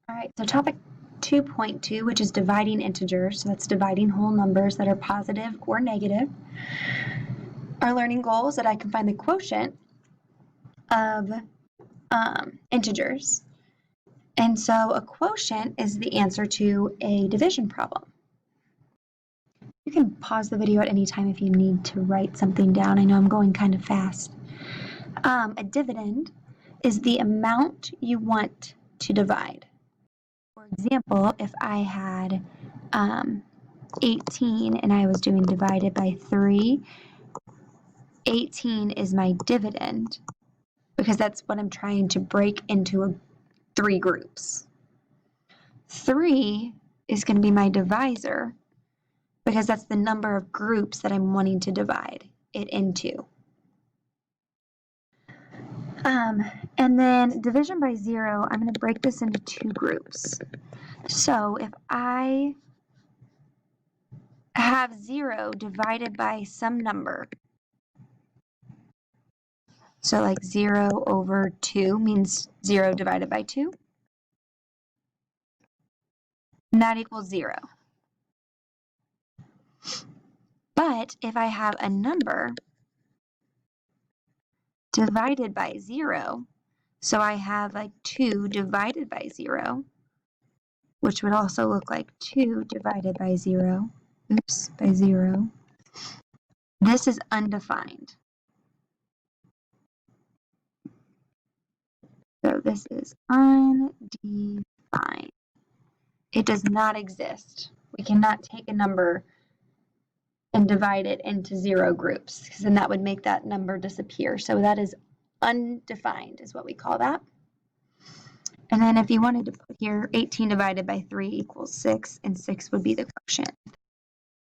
All right, so topic 2.2, which is dividing integers. So that's dividing whole numbers that are positive or negative. Our learning goal is that I can find the quotient of integers. And so a quotient is the answer to a division problem. You can pause the video at any time if you need to write something down. I know I'm going kind of fast. A dividend is the amount you want to divide. For example, if I had 18 and I was doing divided by 3, 18 is my dividend because that's what I'm trying to break into 3 groups. 3 is going to be my divisor because that's the number of groups that I'm wanting to divide it into. And then division by 0, I'm going to break this into 2 groups. So if I have 0 divided by some number, so like 0 over 2 means 0 divided by 2, and that equals 0. But if I have a number divided by 0, so I have like 2 divided by 0, which would also look like 2 divided by 0, by 0. This is undefined. So this is undefined. It does not exist. We cannot take a number and divide it into 0 groups, because then that would make that number disappear. So that is undefined is what we call that. And then if you wanted to put here 18 divided by 3 equals 6, and 6 would be the quotient.